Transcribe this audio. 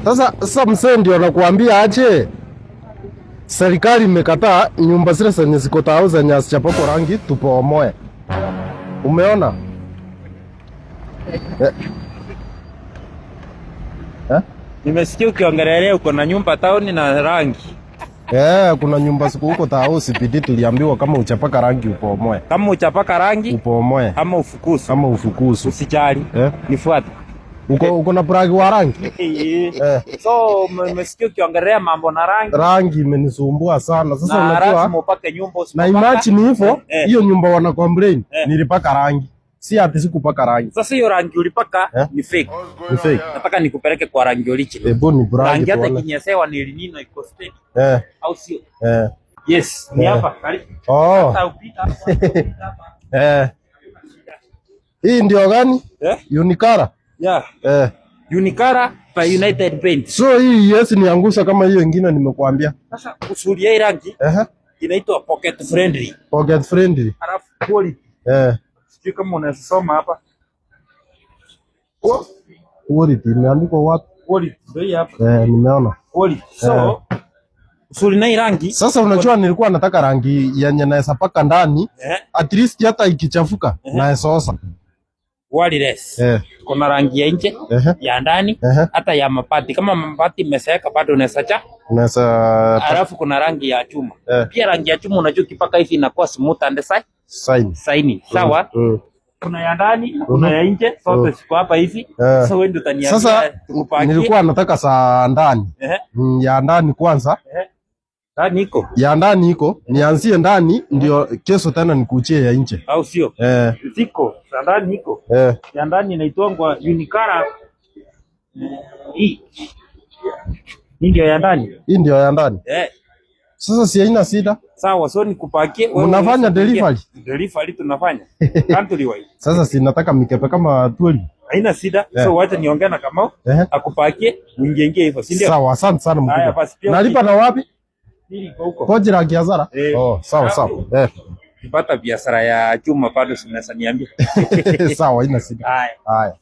Sasa msee ndio anakuambia aje. Serikali imekataa nyumba zile zenye ziko tao zenye hazijapakwa rangi tupomoe. Umeona? Nimesikia ukiongelea uko na nyumba taoni na rangi. Kuna nyumba siku huko tao CBD tuliambiwa kama uchapaka rangi upomoe. Kama uchapaka rangi upomoe. Ama ufukusu. Ama ufukusu. Usijali. Nifuate. Uko na bragi wa rangi? So umesikia ukiongelea mambo na rangi. Rangi imenisumbua sana. Sasa unajua upake nyumba usipaka. Na imagine hivyo, hiyo nyumba wana complain nilipaka rangi. Si ati sikupaka rangi. Sasa hiyo rangi ulipaka ni fake. Ni fake. Nataka nikupeleke kwa rangi original. Ni bragi. Rangi hata kinyesewa ni linino iko steady. Au sio? Yes, ni hapa karibu. Hata upita hapa. Hii ndio gani? Unicara. Unicara by United Paint. So hii niangusha kama hiyo nyingine nimekuambia. Sasa usuri ya rangi inaitwa pocket friendly. Pocket friendly. Alafu quality. Sijui kama unasoma hapa. Quality imeandikwa wapi? Quality ndio hapa. Nimeona. Quality. So usuri na rangi. Sasa unajua nilikuwa nataka rangi yenye naweza paka ndani. At least hata ikichafuka naweza osa. Wireless. Kuna rangi ya nje, ya ndani, hata ya mabati. Kama mabati imeseeka bado unaweza alafu kuna rangi ya chuma. Pia rangi ya chuma unajua ukipaka hivi inakuwa smooth and shiny. Sawa? Kuna ya ndani, kuna ya nje, sote ziko hapa hivi. Sasa wewe ndio utaniambia. Sasa nilikuwa nataka saa ndani. Ya ndani kwanza. Ndani iko. Ya ndani iko, nianzie ndani ndio kesho tena nikuchie ya nje. Au sio? Ziko, za ndani iko. Ya ndani inaitwa Unicara. Hii ndio ya ndani. Hii ndio ya ndani. Sasa si haina shida. Sawa, so nikupakie wewe. Unafanya delivery? Delivery tunafanya. Country wide. Sasa si nataka mikepe kama 12. Haina shida. So wacha niongee na Kamau, akupakie uingie hivyo, si ndio? Sawa, asante sana mkubwa. Nalipa na wapi? Huko. Koji la Kiazara? Sawa. Nipata biashara ya chuma bado unaweza niambia. Sawa, ina shida. Haya.